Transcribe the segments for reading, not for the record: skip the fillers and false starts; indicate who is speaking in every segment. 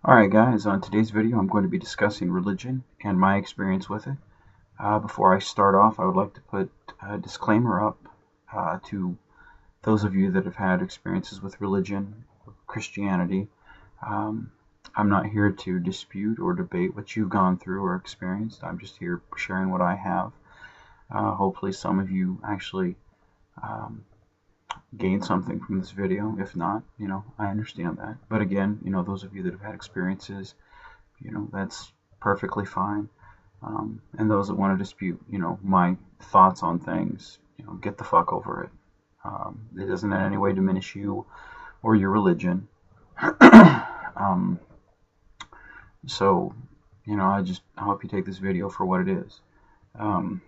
Speaker 1: Alright guys, on today's video I'm going to be discussing religion and my experience with it. Before I start off, I would like to put a disclaimer up to those of you that have had experiences with religion, Christianity. Um, I'm not here to dispute or debate what you've gone through or experienced. I'm just here sharing what I have. Hopefully some of you actually um, gain something from this video. If not, I understand that. But again, those of you that have had experiences, that's perfectly fine. And those that want to dispute, my thoughts on things, get the fuck over it. It doesn't in any way diminish you or your religion. um, so, I hope you take this video for what it is. Um,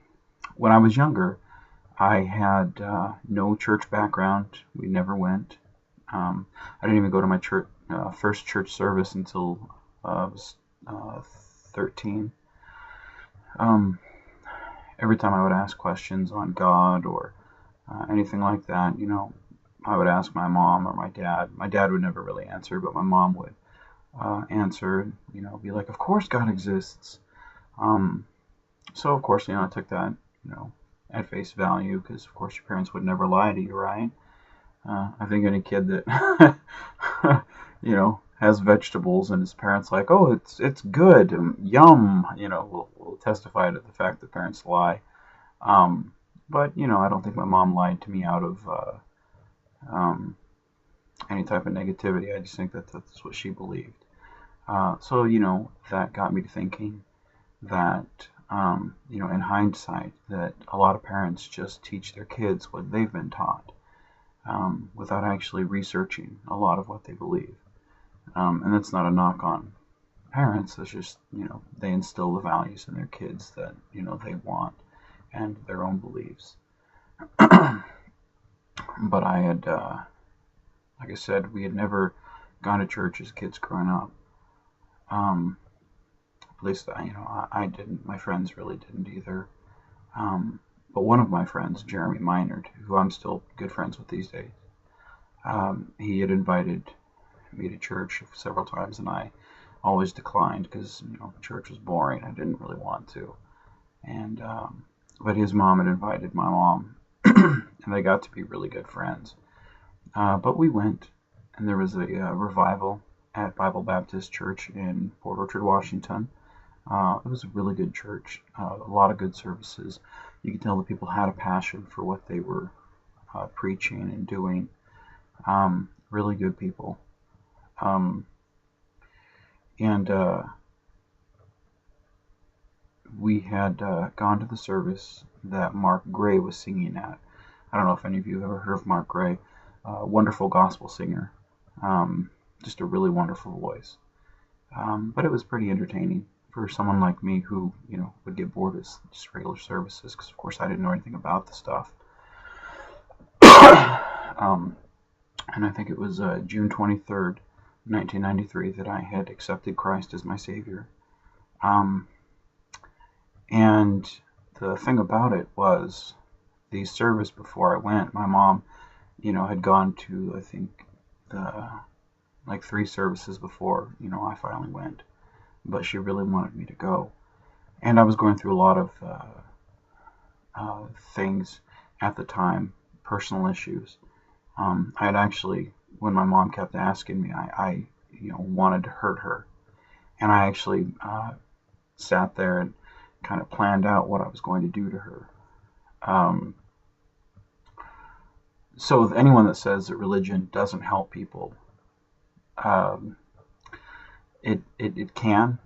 Speaker 1: when I was younger, I had no church background. We never went. I didn't even go to my first church service until I was 13. Um, every time I would ask questions on God or anything like that, I would ask my mom or my dad. My dad would never really answer, but my mom would answer, be like, of course God exists. Um, so, of course, I took that, at face value because, of course, your parents would never lie to you, right? I think any kid that, has vegetables and his parents like, oh, it's good, yum, will testify to the fact that parents lie. But I don't think my mom lied to me out of um, any type of negativity. I just think that that's what she believed. So that got me to thinking that in hindsight, that a lot of parents just teach their kids what they've been taught without actually researching a lot of what they believe. And that's not a knock on parents. It's just they instill the values in their kids that they want and their own beliefs. But I had, like I said, we had never gone to church as kids growing up. At least I didn't. My friends really didn't either. But one of my friends, Jeremy Minard, who I'm still good friends with these days, he had invited me to church several times, and I always declined because church was boring. I didn't really want to. And but his mom had invited my mom, and they got to be really good friends. But we went, and there was a revival at Bible Baptist Church in Port Orchard, Washington. It was a really good church, a lot of good services. You could tell the people had a passion for what they were preaching and doing. Really good people. Um, and we had gone to the service that Mark Gray was singing at. I don't know if any of you have ever heard of Mark Gray. Wonderful gospel singer. Just a really wonderful voice. But it was pretty entertaining for someone like me who, would get bored of just regular services because, of course, I didn't know anything about the stuff. um, and I think it was June 23rd, 1993, that I had accepted Christ as my Savior. And the thing about it was the service before I went, my mom, had gone to, I think, like 3 services before, I finally went. But she really wanted me to go. And I was going through a lot of things at the time, personal issues. I had actually, when my mom kept asking me, I wanted to hurt her. And I actually sat there and kind of planned out what I was going to do to her. So with anyone that says that religion doesn't help people, um, it can.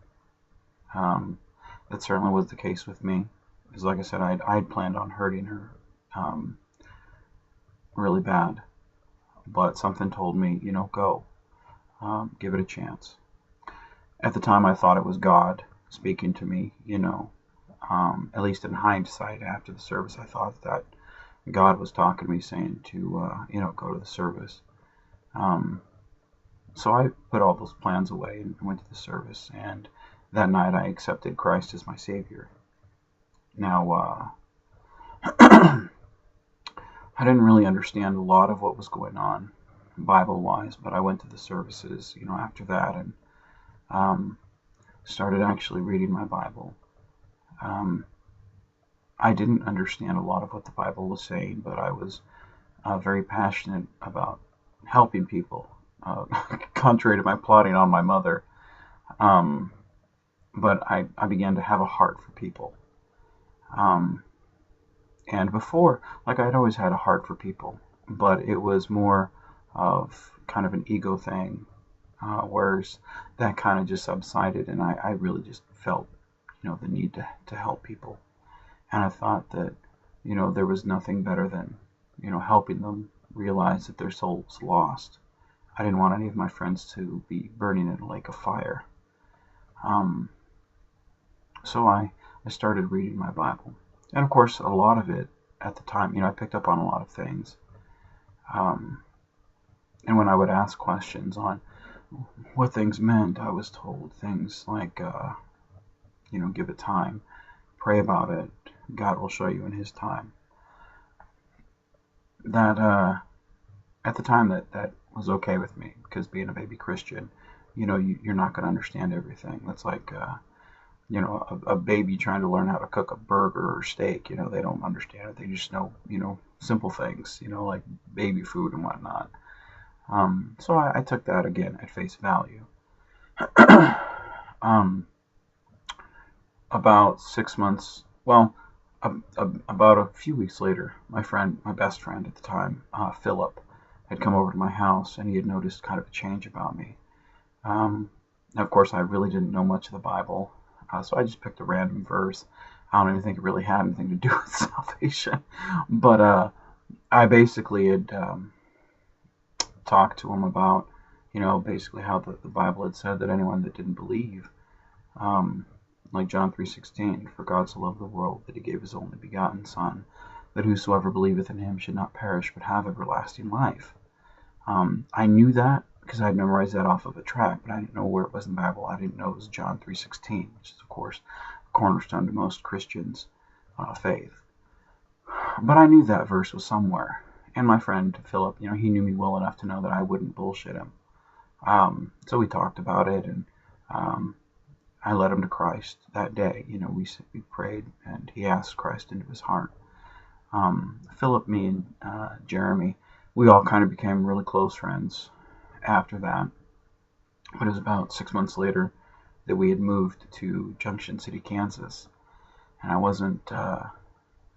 Speaker 1: That certainly was the case with me. Because like I said, I'd planned on hurting her really bad. But something told me, go. Give it a chance. At the time, I thought it was God speaking to me, at least in hindsight, after the service, I thought that God was talking to me saying to, go to the service. So I put all those plans away and went to the service. And that night, I accepted Christ as my Savior. Now, I didn't really understand a lot of what was going on Bible-wise, but I went to the services, after that, and um, started actually reading my Bible. Um, I didn't understand a lot of what the Bible was saying, but I was very passionate about helping people, contrary to my plotting on my mother. Um, but I began to have a heart for people. Um, and before, like I'd always had a heart for people, but it was more of kind of an ego thing, whereas that kind of just subsided, and I really just felt, the need to help people. And I thought that, there was nothing better than, helping them realize that their soul's lost. I didn't want any of my friends to be burning in a lake of fire. Um, so I started reading my Bible. And of course, a lot of it at the time, I picked up on a lot of things. Um, and when I would ask questions on what things meant, I was told things like, give it time, pray about it, God will show you in His time. That at the time that was okay with me, because being a baby Christian, you're not going to understand everything. That's like a baby trying to learn how to cook a burger or steak. They don't understand it. They just know simple things, like baby food and whatnot. So I took that again at face value. um, about 6 months, well, about a few weeks later, my best friend at the time, Philip, had come over to my house, and he had noticed kind of a change about me. Now, of course, I really didn't know much of the Bible, so I just picked a random verse. I don't even think it really had anything to do with salvation, but I basically had talked to him about, basically how the Bible had said that anyone that didn't believe, um, like John 3:16, for God so loved the world that He gave His only begotten Son, that whosoever believeth in Him should not perish but have everlasting life. I knew that because I had memorized that off of a track, but I didn't know where it was in the Bible. I didn't know it was John 3:16, which is, of course, a cornerstone to most Christians' faith. But I knew that verse was somewhere. And my friend Philip, he knew me well enough to know that I wouldn't bullshit him. So we talked about it, and um, I led him to Christ that day. We prayed, and he asked Christ into his heart. Philip, me, and Jeremy, we all kind of became really close friends after that. But it was about 6 months later that we had moved to Junction City, Kansas, and I wasn't I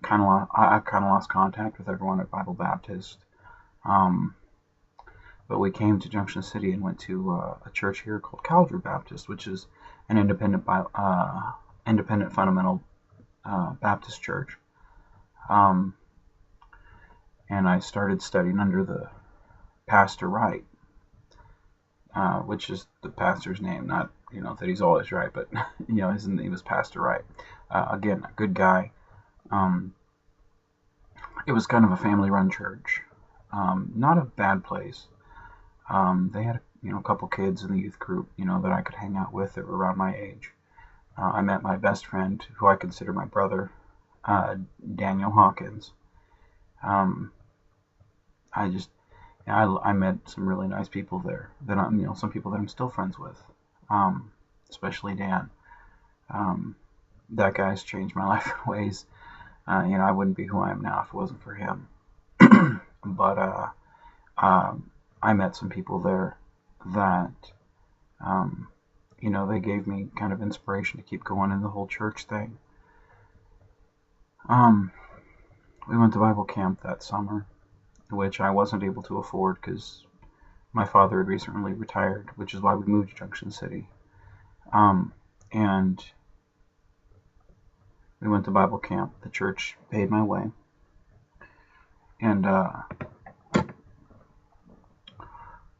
Speaker 1: kind of lost contact with everyone at Bible Baptist. But we came to Junction City and went to a church here called Calvary Baptist, which is an independent fundamental Baptist church. And I started studying under the Pastor Wright, which is the pastor's name, not that he's always right, but his name was Pastor Wright. Again, a good guy. It was kind of a family-run church, not a bad place. They had a couple kids in the youth group that I could hang out with that were around my age. I met my best friend, who I consider my brother, Daniel Hawkins. I met some really nice people there that some people that I'm still friends with, especially Dan. That guy's changed my life in ways. I wouldn't be who I am now if it wasn't for him. But I met some people there that, they gave me kind of inspiration to keep going in the whole church thing. We went to Bible camp that summer, which I wasn't able to afford because my father had recently retired, which is why we moved to Junction City. And we went to Bible camp. The church paid my way. And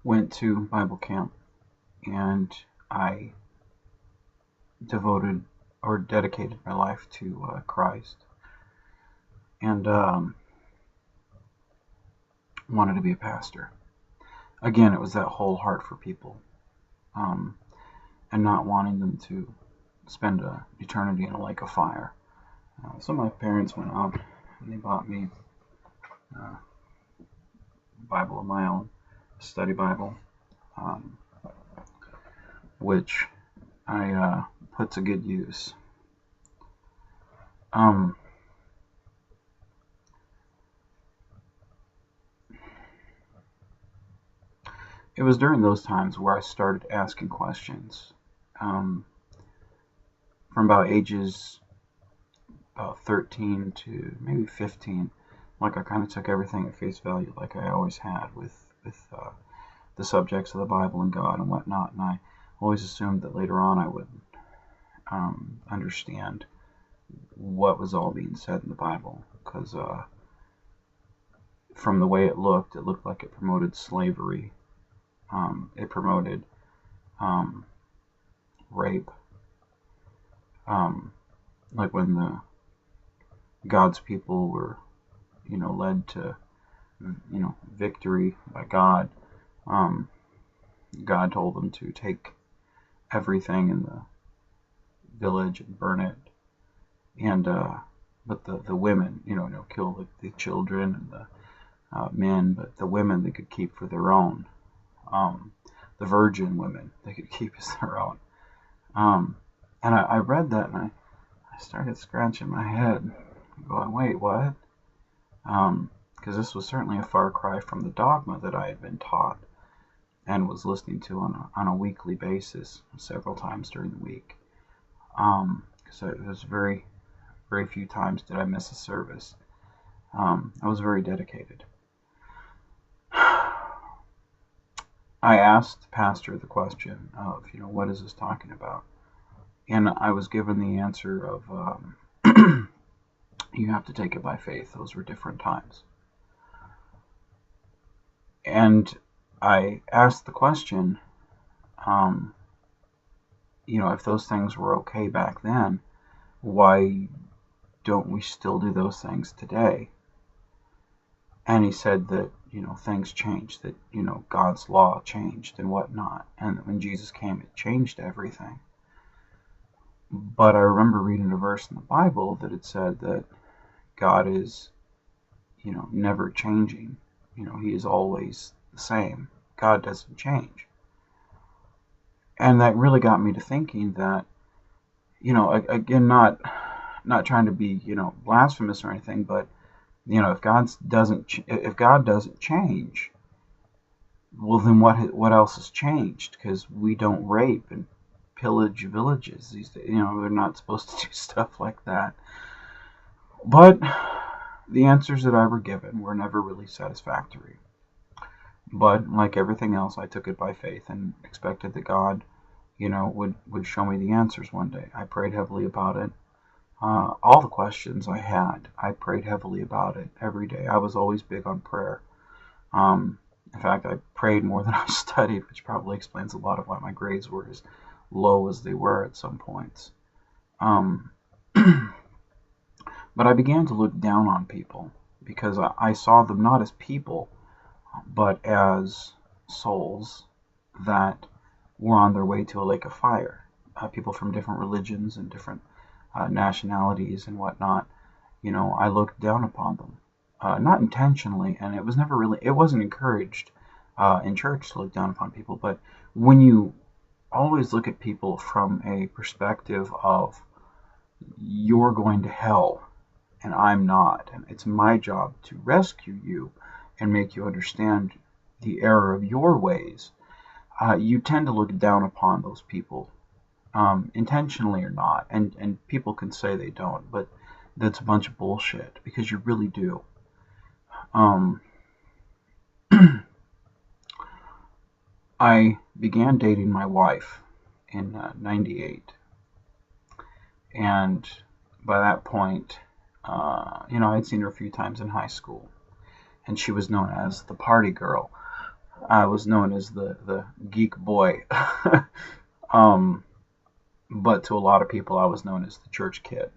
Speaker 1: went to Bible camp, and I devoted or dedicated my life to Christ, and wanted to be a pastor. Again, it was that whole heart for people, and not wanting them to spend an eternity in a lake of fire. So my parents went out and they bought me a Bible of my own, a study Bible, which I put to good use. Um, it was during those times where I started asking questions. Um, from about ages about 13 to maybe 15, like I kind of took everything at face value, like I always had with the subjects of the Bible and God and whatnot, and I always assumed that later on I would understand what was all being said in the Bible, because from the way it looked like it promoted slavery. It promoted um, rape, um, like when the God's people were, led to, victory by God. Um, God told them to take everything in the village and burn it, and but the women, kill the children and the men, but the women they could keep for their own. Um, the virgin women they could keep as their own. Um, and I read that and I started scratching my head, going, "Wait, what?" Because this was certainly a far cry from the dogma that I had been taught and was listening to on a weekly basis, several times during the week. So it was very, very few times did I miss a service. I was very dedicated. I asked the pastor the question of, what is this talking about? And I was given the answer of, you have to take it by faith. Those were different times. And I asked the question, um, if those things were okay back then, why don't we still do those things today? And he said that, things changed, that, God's law changed and whatnot. And when Jesus came, it changed everything. But I remember reading a verse in the Bible that it said that God is, never changing. He is always the same. God doesn't change. And that really got me to thinking that, again, not trying to be, blasphemous or anything, but if God doesn't change, well, then what else has changed? Because we don't rape and pillage villages these days. They're not supposed to do stuff like that. But the answers that I were given were never really satisfactory. But like everything else, I took it by faith and expected that God, would show me the answers one day. I prayed heavily about it. All the questions I had, I prayed heavily about it every day. I was always big on prayer. In fact, I prayed more than I studied, which probably explains a lot of why my grades were as low as they were at some points. Um, but I began to look down on people because I saw them not as people, but as souls that were on their way to a lake of fire. People from different religions and different nationalities and whatnot. I looked down upon them. Not intentionally, and it wasn't encouraged in church to look down upon people, but when you always look at people from a perspective of you're going to hell and I'm not, and it's my job to rescue you and make you understand the error of your ways, you tend to look down upon those people, intentionally or not, and people can say they don't, but that's a bunch of bullshit because you really do. Um, I began dating my wife in '98, and by that point, I'd seen her a few times in high school, and she was known as the party girl. I was known as the geek boy. um, but to a lot of people, I was known as the church kid.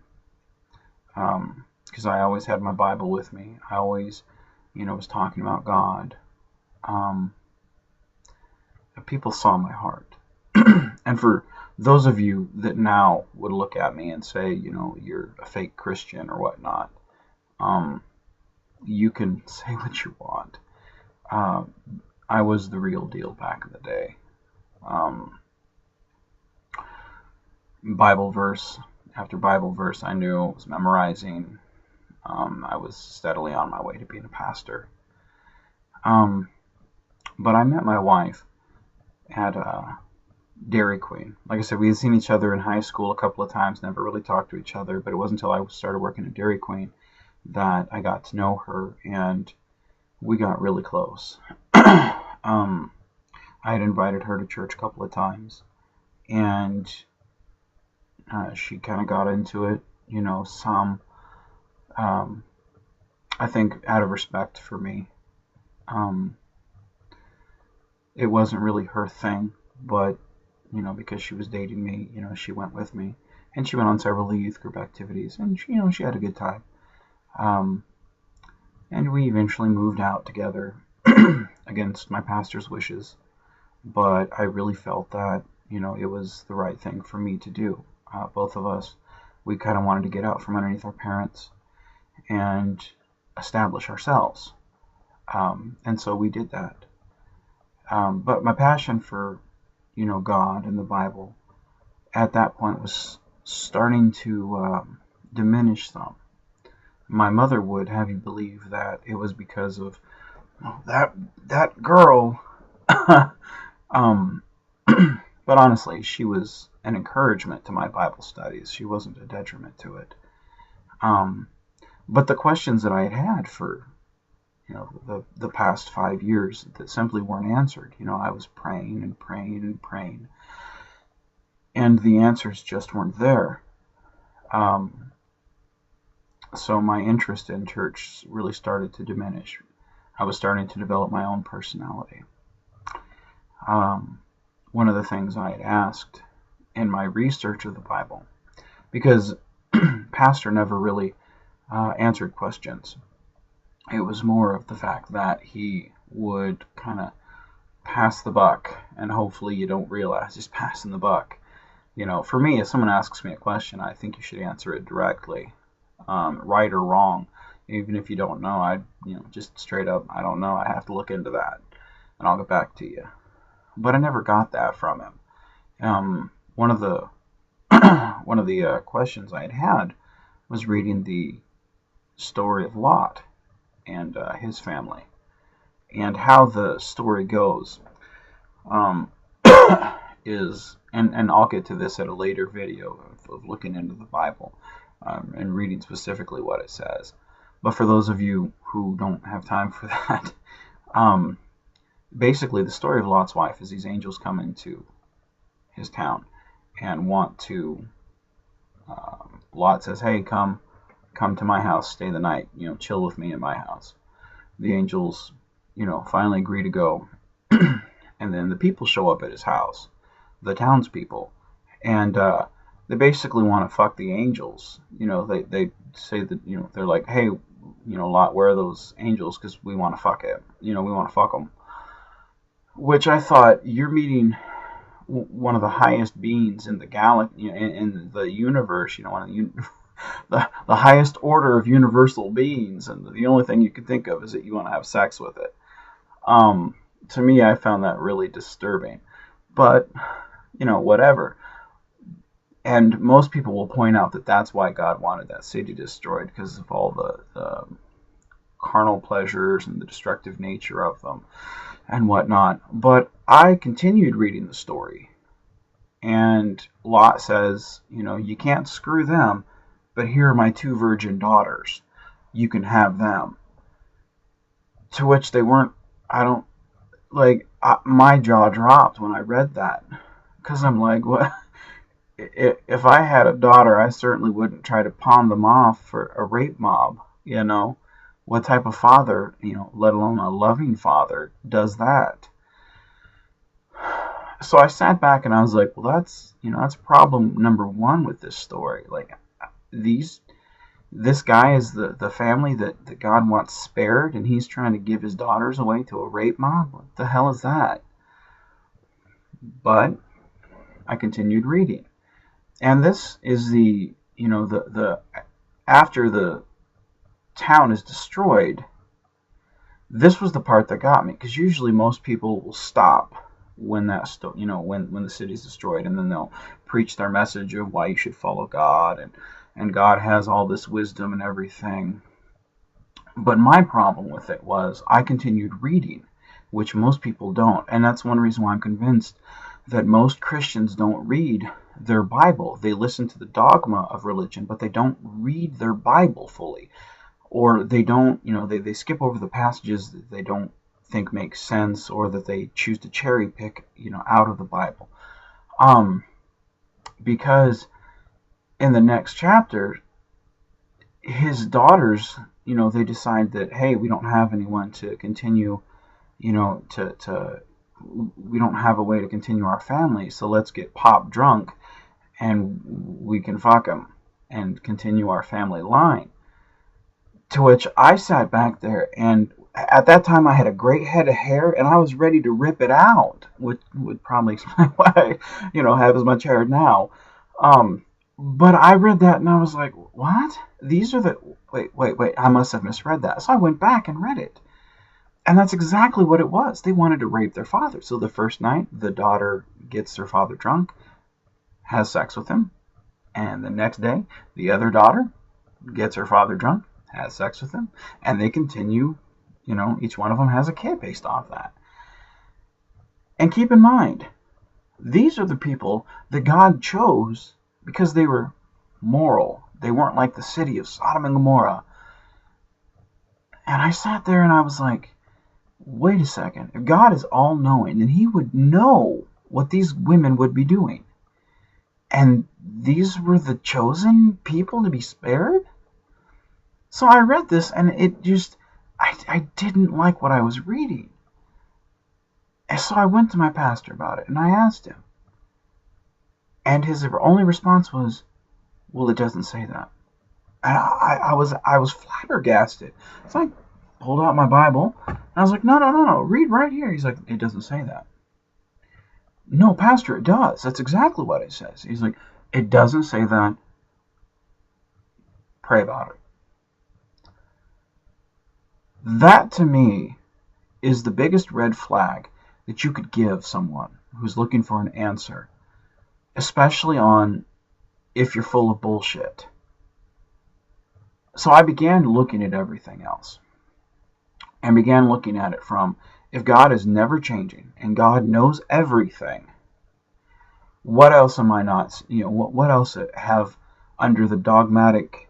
Speaker 1: Because I always had my Bible with me. I always, was talking about God. Um, people saw my heart. And for those of you that now would look at me and say, you're a fake Christian or whatnot, you can say what you want. I was the real deal back in the day. Um, Bible verse after Bible verse I knew, I was memorizing. I was steadily on my way to being a pastor. Um, but I met my wife at Dairy Queen. Like I said, we had seen each other in high school a couple of times, never really talked to each other, but it wasn't until I started working at Dairy Queen that I got to know her, and we got really close. um, I had invited her to church a couple of times, and she kind of got into it, some, um, I think, out of respect for me. Um, it wasn't really her thing, but, because she was dating me, she went with me. And she went on several of the youth group activities, and, she had a good time. Um, and we eventually moved out together against my pastor's wishes. But I really felt that, it was the right thing for me to do. Both of us, we kind of wanted to get out from underneath our parents and establish ourselves. And so we did that. But my passion for, God and the Bible at that point was starting to diminish some. My mother would have you believe that it was because of that girl. um, but honestly, she was an encouragement to my Bible studies. She wasn't a detriment to it. But the questions that I had for the past 5 years that simply weren't answered. I was praying and praying and praying, and the answers just weren't there. So my interest in church really started to diminish. I was starting to develop my own personality. One of the things I had asked in my research of the Bible, because Pastor never really answered questions. It was more of the fact that he would kind of pass the buck, and hopefully you don't realize he's passing the buck. For me, if someone asks me a question, I think you should answer it directly, right or wrong. Even if you don't know, just straight up, I don't know, I have to look into that, and I'll get back to you. But I never got that from him. One of the questions I had was reading the story of Lot and his family, and how the story goes is, and I'll get to this at a later video of looking into the Bible and reading specifically what it says. But for those of you who don't have time for that, basically the story of Lot's wife is these angels come into his town and want to. Lot says, "Hey, come to my house, stay the night, chill with me in my house." The angels, finally agree to go. And then the people show up at his house, the townspeople, and they basically want to fuck the angels. They say that, they're like, "Hey, Lot, where are those angels? Because we want to fuck it. We want to fuck them." Which I thought, you're meeting one of the highest beings in the galaxy, in the universe, one of the highest order of universal beings, and the only thing you can think of is that you want to have sex with it. To me, I found that really disturbing. But, whatever. And most people will point out that that's why God wanted that city destroyed, because of all the carnal pleasures and the destructive nature of them and whatnot. But I continued reading the story. And Lot says, you can't screw them, but here are my 2 virgin daughters. You can have them. To which they weren't, my jaw dropped when I read that. Because I'm like, what? If I had a daughter, I certainly wouldn't try to pawn them off for a rape mob, What type of father, let alone a loving father, does that? So I sat back and I was like, well, that's problem number 1 with this story. Like, this guy is the family that God wants spared, and he's trying to give his daughters away to a rape mob? What the hell is that? But I continued reading. And this is the after the town is destroyed, this was the part that got me, because usually most people will stop when when the city's destroyed, and then they'll preach their message of why you should follow God, and God has all this wisdom and everything. But my problem with it was I continued reading, which most people don't, and that's one reason why I'm convinced that most Christians don't read their Bible. They listen to the dogma of religion, but they don't read their Bible fully, or they don't, they skip over the passages that they don't think make sense, or that they choose to cherry pick, out of the Bible. Because in the next chapter, his daughters, they decide that, hey, we don't have anyone to continue, to we don't have a way to continue our family, so let's get pop drunk and we can fuck them and continue our family line. To which I sat back there, and at that time I had a great head of hair, and I was ready to rip it out, which would probably explain why I, have as much hair now. But I read that and I was like, what? These are the... Wait, I must have misread that. So I went back and read it. And that's exactly what it was. They wanted to rape their father. So the first night, the daughter gets her father drunk, has sex with him. And the next day, the other daughter gets her father drunk, has sex with him. And they continue, each one of them has a kid based off that. And keep in mind, these are the people that God chose because they were moral. They weren't like the city of Sodom and Gomorrah. And I sat there and I was like, wait a second. If God is all-knowing, then he would know what these women would be doing. And these were the chosen people to be spared? So I read this and it just... I didn't like what I was reading. And so I went to my pastor about it and I asked him. And his only response was, well, it doesn't say that. And I was flabbergasted. So I pulled out my Bible, and I was like, no, read right here. He's like, it doesn't say that. No, Pastor, it does. That's exactly what it says. He's like, it doesn't say that. Pray about it. That, to me, is the biggest red flag that you could give someone who's looking for an answer, especially on if you're full of bullshit. So I began looking at everything else and began looking at it from, if God is never changing and God knows everything, what else am I not, what else have, under the dogmatic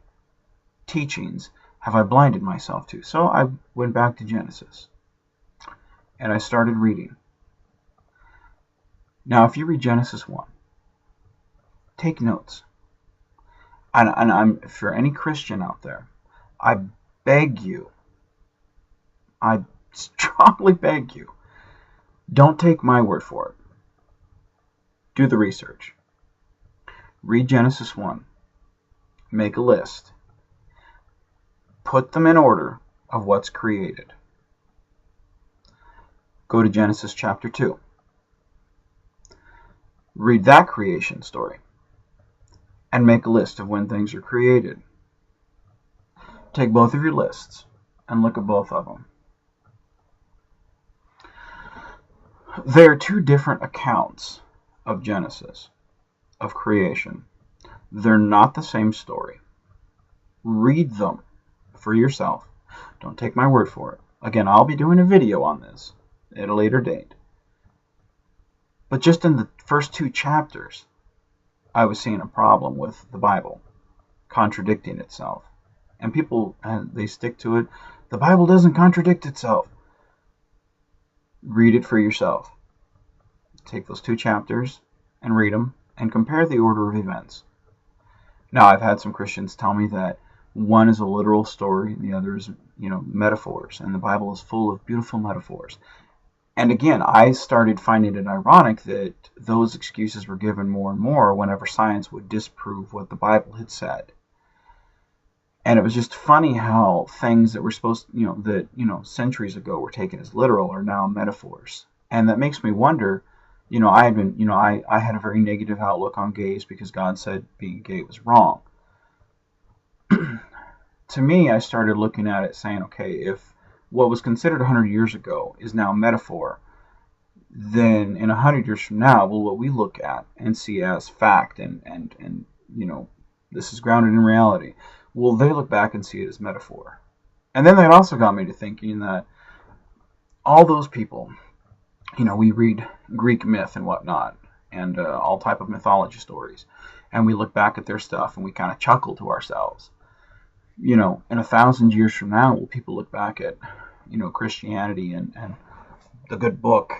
Speaker 1: teachings, have I blinded myself to? So I went back to Genesis and I started reading. Now, if you read Genesis 1, take notes. And I'm, for any Christian out there, I beg you, I strongly beg you, don't take my word for it. Do the research. Read Genesis 1. Make a list. Put them in order of what's created. Go to Genesis chapter 2. Read that creation story. And make a list of when things are created. Take both of your lists and look at both of them. There are two different accounts of Genesis, of creation. They're not the same story. Read them for yourself. Don't take my word for it. Again, I'll be doing a video on this at a later date. But just in the first two chapters, I was seeing a problem with the Bible contradicting itself. And people, they stick to it. The Bible doesn't contradict itself. Read it for yourself. Take those two chapters and read them and compare the order of events. Now, I've had some Christians tell me that one is a literal story and the other is, metaphors. And the Bible is full of beautiful metaphors. And again, I started finding it ironic that those excuses were given more and more whenever science would disprove what the Bible had said. And it was just funny how things that were supposed, centuries ago were taken as literal are now metaphors. And that makes me wonder, I had been, I had a very negative outlook on gays because God said being gay was wrong. To me, I started looking at it saying, okay, if what was considered 100 years ago is now a metaphor, then in 100 years from now, well, what we look at and see as fact and this is grounded in reality, well, they look back and see it as metaphor. And then that also got me to thinking that all those people, we read Greek myth and whatnot, and all type of mythology stories, and we look back at their stuff and we kind of chuckle to ourselves. In 1,000 years from now, will people look back at, Christianity and the good book,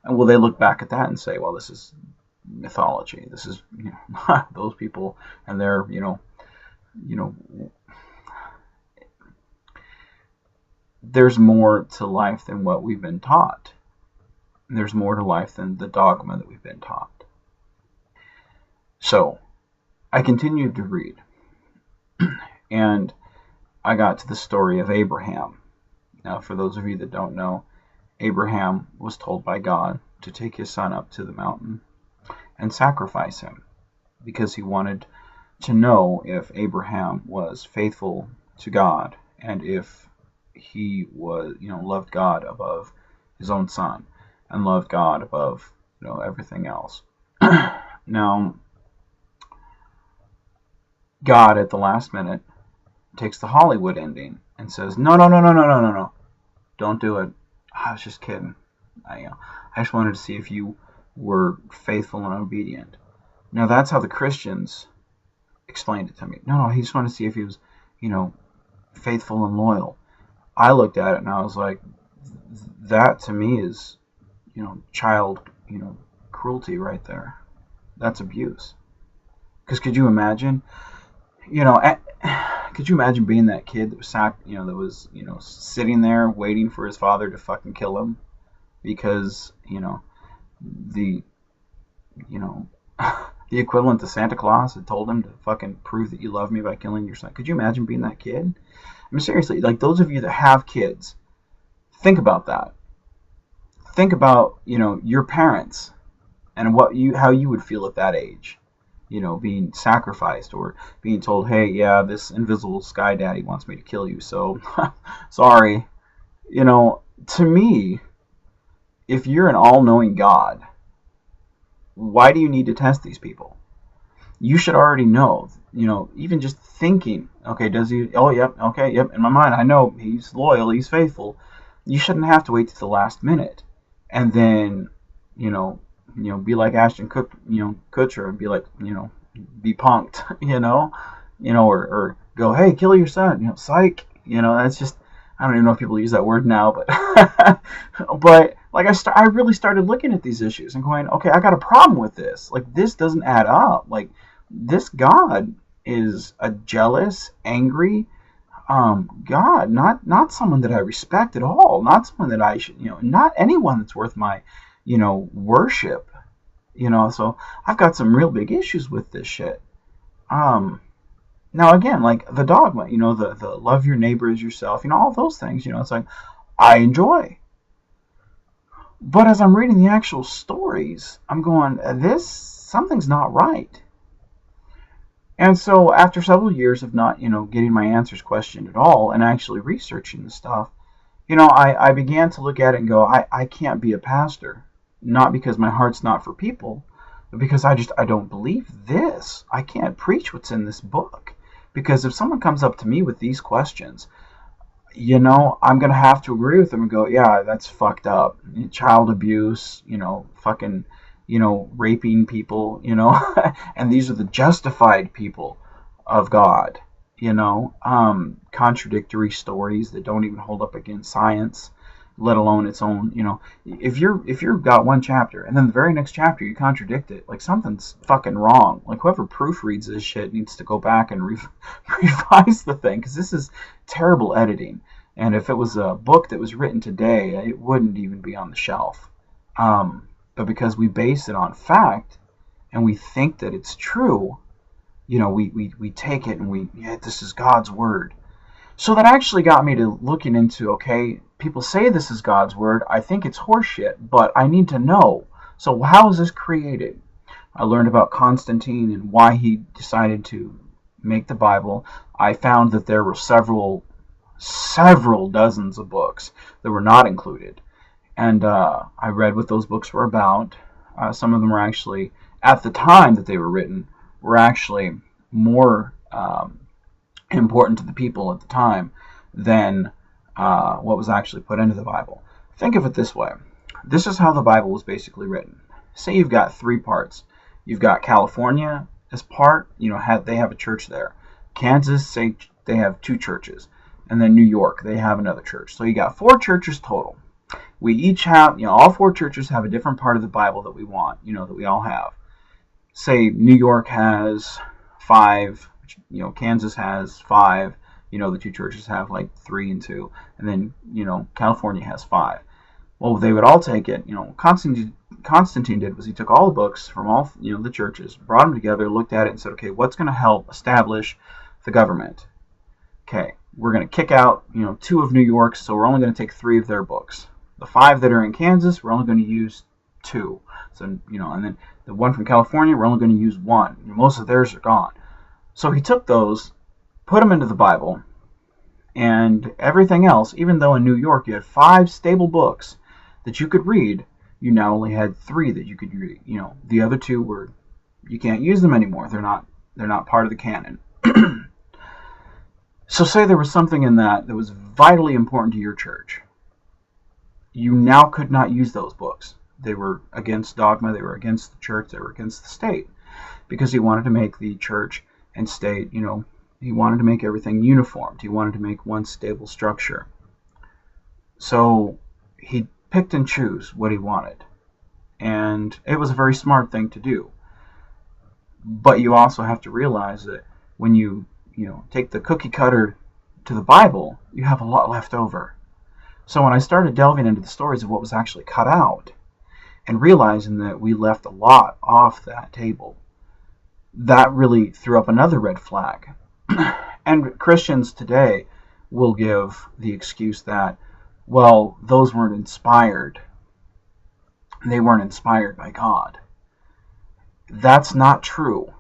Speaker 1: and will they look back at that and say, well, this is mythology. This is, those people and their, there's more to life than what we've been taught. There's more to life than the dogma that we've been taught. So I continued to read, and I got to the story of Abraham. Now, for those of you that don't know, Abraham was told by God to take his son up to the mountain and sacrifice him because he wanted to know if Abraham was faithful to God and if he was, loved God above his own son and loved God above, everything else. Now, God at the last minute takes the Hollywood ending and says, no, no, no, no, no, no, no, no, don't do it. I was just kidding. I just wanted to see if you were faithful and obedient. Now, that's how the Christians explained it to me. No, he just wanted to see if he was, faithful and loyal. I looked at it and I was like, that to me is, child, cruelty right there. That's abuse. Because could you imagine, could you imagine being that kid that was that was, sitting there waiting for his father to fucking kill him because, the, the equivalent to Santa Claus had told him to fucking prove that you love me by killing your son. Could you imagine being that kid? I mean, seriously, like those of you that have kids, think about that. Think about, your parents and how you would feel at that age. Being sacrificed or being told, hey, yeah, this invisible sky daddy wants me to kill you, so sorry. To me, if you're an all-knowing God, why do you need to test these people? You should already know, even just thinking, okay, does he, oh, yep, okay, yep, in my mind, I know he's loyal, he's faithful. You shouldn't have to wait to the last minute and then, be like Ashton Kutcher and be like, be punked, or go, hey, kill your son, psych, that's just, I don't even know if people use that word now, but, but like I really started looking at these issues and going, okay, I got a problem with this. Like, this doesn't add up. Like, this God is a jealous, angry, God, not someone that I respect at all, not someone that I should, not anyone that's worth my, worship, so I've got some real big issues with this shit. Now again, like the dogma, the love your neighbor as yourself, all those things, it's like, I enjoy. But as I'm reading the actual stories, I'm going, something's not right. And so after several years of not, getting my answers questioned at all and actually researching the stuff, I began to look at it and go, I can't be a pastor. Not because my heart's not for people, but because I don't believe this. I can't preach what's in this book. Because if someone comes up to me with these questions, I'm going to have to agree with them and go, yeah, that's fucked up. Child abuse, fucking, raping people, and these are the justified people of God, contradictory stories that don't even hold up against science, let alone its own, if you've got one chapter and then the very next chapter you contradict it, like something's fucking wrong. Like whoever proofreads this shit needs to go back and revise the thing, because this is terrible editing. And if it was a book that was written today, it wouldn't even be on the shelf. But because we base it on fact and we think that it's true, we take it and this is God's word. So that actually got me to looking into, okay, people say this is God's word. I think it's horseshit, but I need to know. So how is this created? I learned about Constantine and why he decided to make the Bible. I found that there were several dozens of books that were not included. And I read what those books were about. Some of them were actually, at the time that they were written, were actually more important to the people at the time than what was actually put into the Bible. Think of it this way. This is how the Bible was basically written. Say you've got three parts. You've got California as part, they have a church there. Kansas, say they have two churches. And then New York, they have another church. So you got four churches total. We each have, all four churches have a different part of the Bible that we want, that we all have. Say New York has 5, Kansas has 5, the two churches have like 3 and 2, and then, California has 5. Well, they would all take it. Constantine did was he took all the books from all, the churches, brought them together, looked at it, and said, okay, what's going to help establish the government? Okay, we're going to kick out, 2 of New York's, so we're only going to take 3 of their books. The 5 that are in Kansas, we're only going to use 2. So, and then the one from California, we're only going to use 1. Most of theirs are gone. So he took those, put them into the Bible, and everything else, even though in New York you had 5 stable books that you could read, you now only had 3 that you could read. The other 2 were, you can't use them anymore. They're not part of the canon. So say there was something in that was vitally important to your church. You now could not use those books. They were against dogma, they were against the church, they were against the state. Because he wanted to make the church and state, he wanted to make everything uniformed. He wanted to make one stable structure. So he picked and chose what he wanted. And it was a very smart thing to do. But you also have to realize that when you take the cookie cutter to the Bible, you have a lot left over. So when I started delving into the stories of what was actually cut out and realizing that we left a lot off that table, that really threw up another red flag. And Christians today will give the excuse that, well, those weren't inspired. They weren't inspired by God. That's not true,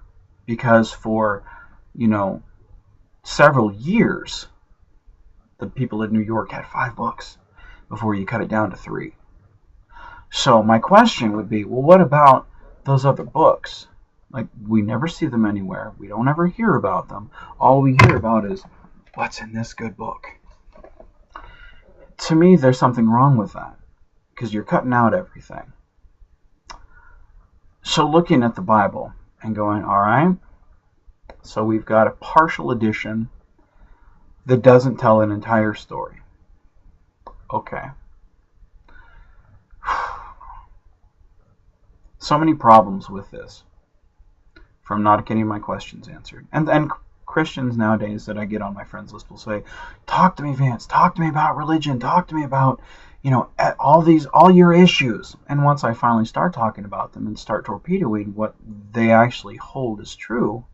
Speaker 1: because for, several years, the people in New York had 5 books before you cut it down to 3. So my question would be, well, what about those other books? Like, we never see them anywhere. We don't ever hear about them. All we hear about is, what's in this good book? To me, there's something wrong with that, because you're cutting out everything. So looking at the Bible and going, all right, so we've got a partial edition that doesn't tell an entire story. Okay. So many problems with this, from not getting my questions answered. And Christians nowadays that I get on my friends list will say, talk to me, Vance, talk to me about religion, talk to me about, all your issues. And once I finally start talking about them and start torpedoing what they actually hold as true,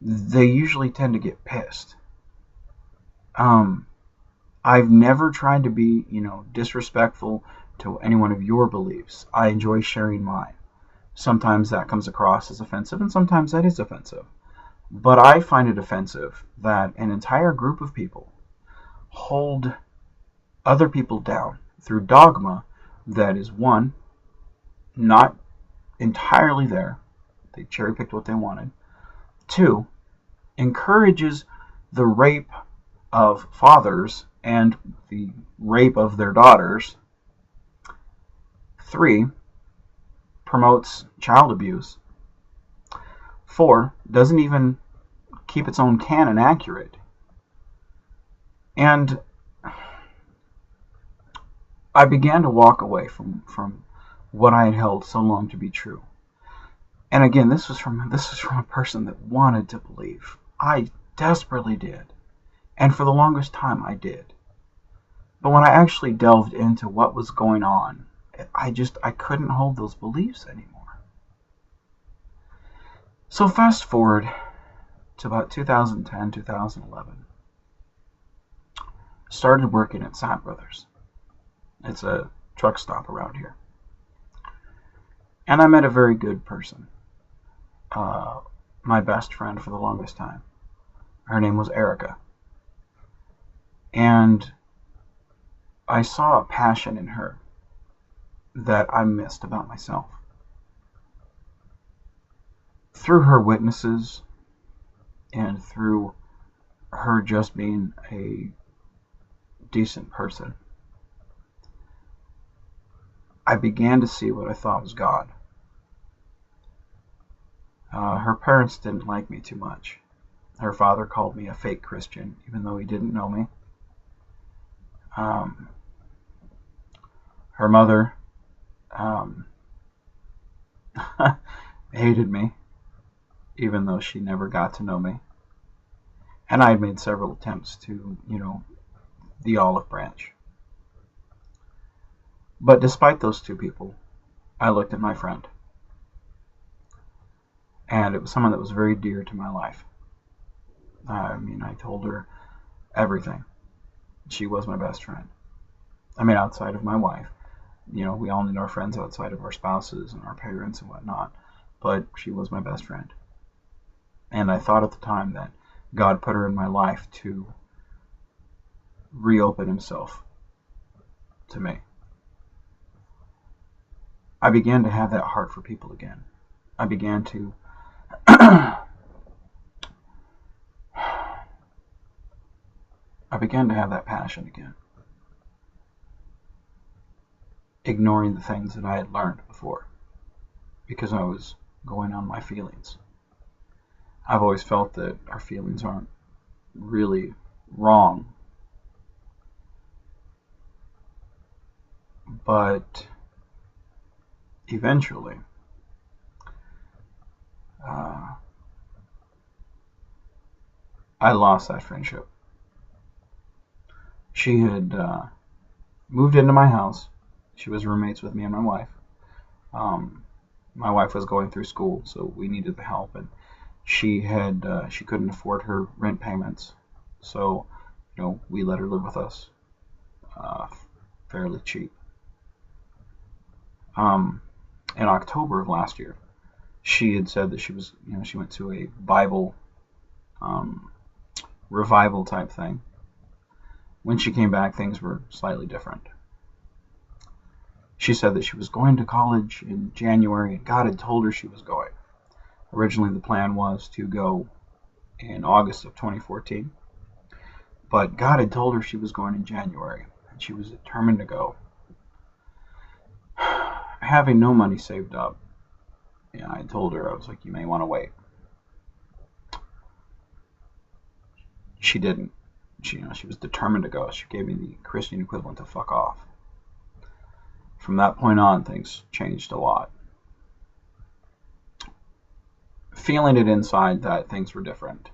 Speaker 1: they usually tend to get pissed. I've never tried to be, disrespectful to any one of your beliefs. I enjoy sharing mine. Sometimes that comes across as offensive, and sometimes that is offensive. But I find it offensive that an entire group of people hold other people down through dogma that is, one, not entirely there. They cherry-picked what they wanted. 2, encourages the rape of fathers and the rape of their daughters. 3, promotes child abuse. 4, doesn't even keep its own canon accurate. And I began to walk away from what I had held so long to be true. And again, this was from a person that wanted to believe. I desperately did. And for the longest time, I did. But when I actually delved into what was going on, I couldn't hold those beliefs anymore. So fast forward to about 2010, 2011. Started working at Sat Brothers. It's a truck stop around here. And I met a very good person. My best friend for the longest time. Her name was Erica. And I saw a passion in her that I missed about myself. Through her witnesses and through her just being a decent person, I began to see what I thought was God. Her parents didn't like me too much. Her father called me a fake Christian, even though he didn't know me. Um, her mother um, hated me, even though she never got to know me. And I had made several attempts to, the olive branch. But despite those two people, I looked at my friend. And it was someone that was very dear to my life. I told her everything. She was my best friend. Outside of my wife. We all need our friends outside of our spouses and our parents and whatnot. But she was my best friend. And I thought at the time that God put her in my life to reopen himself to me. I began to have that heart for people again. I began to have that passion again. Ignoring the things that I had learned before because I was going on my feelings. I've always felt that our feelings aren't really wrong, but eventually I lost that friendship. She had moved into my house. She was roommates with me and my wife. My wife was going through school, so we needed the help, and she couldn't afford her rent payments, so we let her live with us, fairly cheap. In October of last year, she had said that she went to a Bible revival type thing. When she came back, things were slightly different. She said that she was going to college in January, and God had told her she was going. Originally, the plan was to go in August of 2014, but God had told her she was going in January, and she was determined to go. Having no money saved up, I told her, I was like, you may want to wait. She didn't. She was determined to go. She gave me the Christian equivalent to fuck off. From that point on, things changed a lot. Feeling it inside that things were different,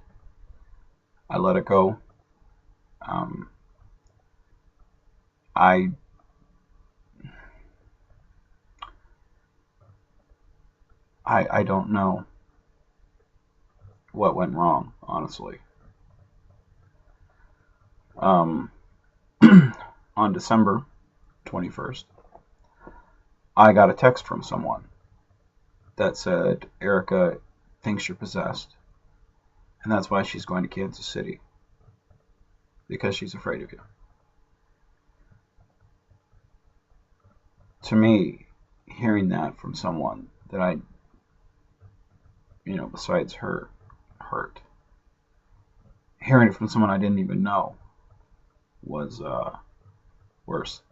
Speaker 1: I let it go. I don't know what went wrong, honestly. On December 21st, I got a text from someone that said, Erica thinks you're possessed, and that's why she's going to Kansas City, because she's afraid of you. To me, hearing that from someone that I, besides her, hurt, hearing it from someone I didn't even know was worse.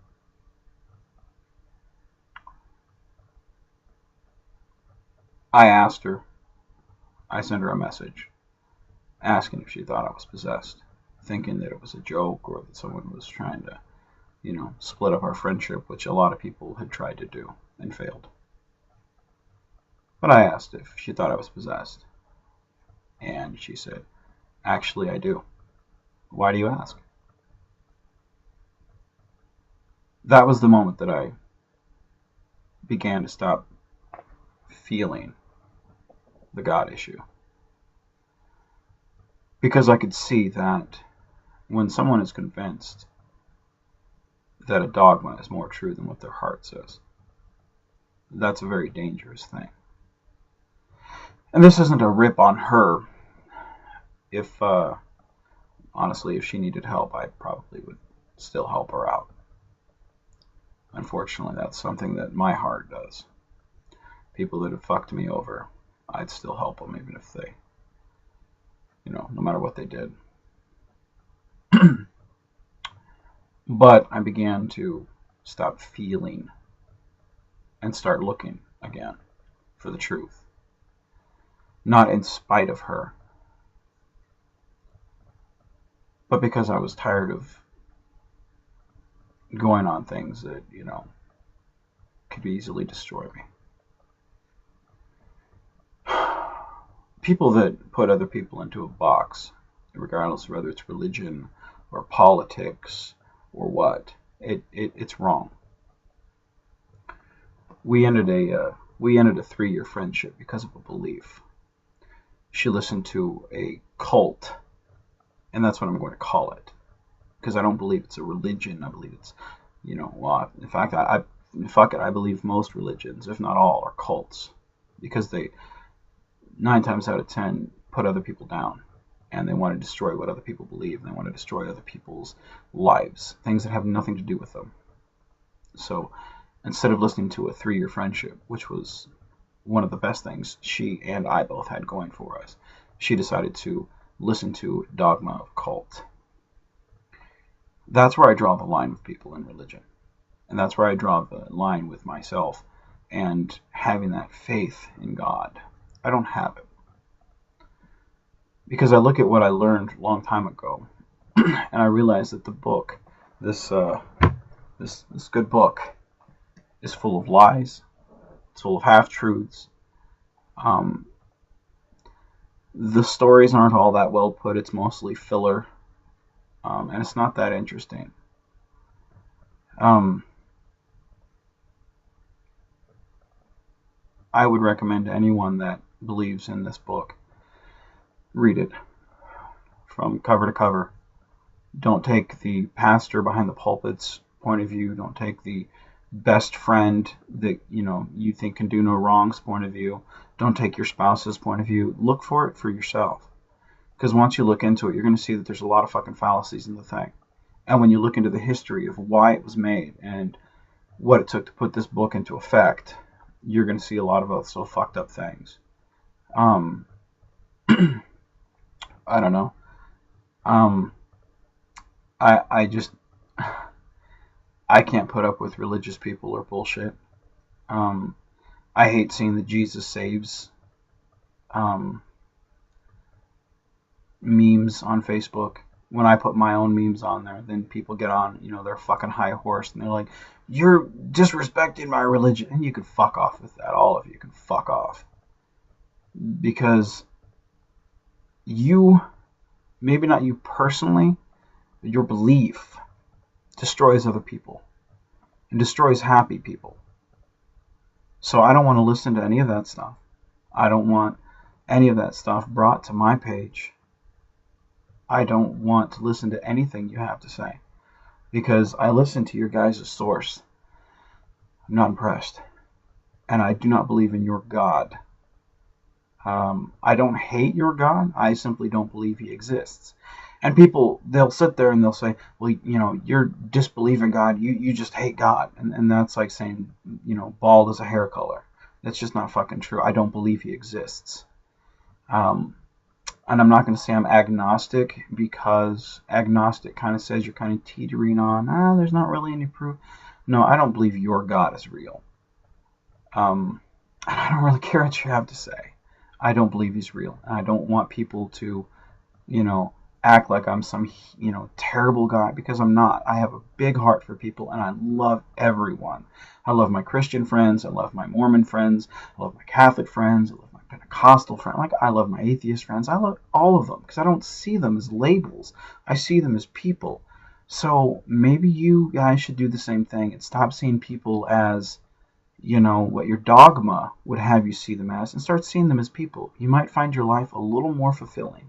Speaker 1: I asked her, I sent her a message asking if she thought I was possessed, thinking that it was a joke or that someone was trying to, split up our friendship, which a lot of people had tried to do and failed. But I asked if she thought I was possessed, and she said, actually, I do. Why do you ask? That was the moment that I began to stop feeling the God issue. Because I could see that when someone is convinced that a dogma is more true than what their heart says, that's a very dangerous thing. And this isn't a rip on her. Honestly, if she needed help, I probably would still help her out. Unfortunately, that's something that my heart does. People that have fucked me over, I'd still help them even if they, no matter what they did. But I began to stop feeling and start looking again for the truth. Not in spite of her, but because I was tired of going on things that, could easily destroy me. People that put other people into a box, regardless of whether it's religion or politics or what, it's wrong. We ended a 3-year friendship because of a belief. She listened to a cult, and that's what I'm going to call it, because I don't believe it's a religion. I believe it's, in fact, I believe most religions, if not all, are cults, because they 9 times out of 10 put other people down, and they want to destroy what other people believe, and they want to destroy other people's lives, things that have nothing to do with them. So instead of listening to a 3-year friendship, which was one of the best things she and I both had going for us, she decided to listen to dogma of cult. That's where I draw the line with people in religion. And that's where I draw the line with myself and having that faith in God. I don't have it. Because I look at what I learned a long time ago, and I realize that the book, this good book, is full of lies. It's full of half-truths. The stories aren't all that well put. It's mostly filler. And it's not that interesting. I would recommend to anyone that believes in this book, read it from cover to cover. Don't take the pastor behind the pulpit's point of view. Don't take the best friend that you think can do no wrong's point of view. Don't take your spouse's point of view. Look for it for yourself. Because once you look into it, you're going to see that there's a lot of fucking fallacies in the thing. And when you look into the history of why it was made and what it took to put this book into effect, you're going to see a lot of other so fucked up things. I don't know. I just I can't put up with religious people or bullshit. I hate seeing the Jesus saves memes on Facebook. When I put my own memes on there, then people get on, their fucking high horse, and they're like, "You're disrespecting my religion," and you can fuck off with that. All of you can fuck off, because you, maybe not you personally, but your belief destroys other people and destroys happy people. So I don't want to listen to any of that stuff. I don't want any of that stuff brought to my page. I don't want to listen to anything you have to say, because I listen to your guys' source. I'm not impressed, and I do not believe in your God. I don't hate your God. I simply don't believe he exists. And people, they'll sit there and they'll say, well, you're disbelieving God. You just hate God. And that's like saying, bald is a hair color. That's just not fucking true. I don't believe he exists. And I'm not going to say I'm agnostic, because agnostic kind of says you're kind of teetering on, there's not really any proof. No, I don't believe your God is real. And I don't really care what you have to say. I don't believe he's real. And I don't want people to, act like I'm some, terrible guy, because I'm not. I have a big heart for people, and I love everyone. I love my Christian friends. I love my Mormon friends. I love my Catholic friends. I love my Pentecostal friends. I love my atheist friends. I love all of them, because I don't see them as labels. I see them as people. So maybe you guys should do the same thing and stop seeing people as, what your dogma would have you see them as, and start seeing them as people. You might find your life a little more fulfilling.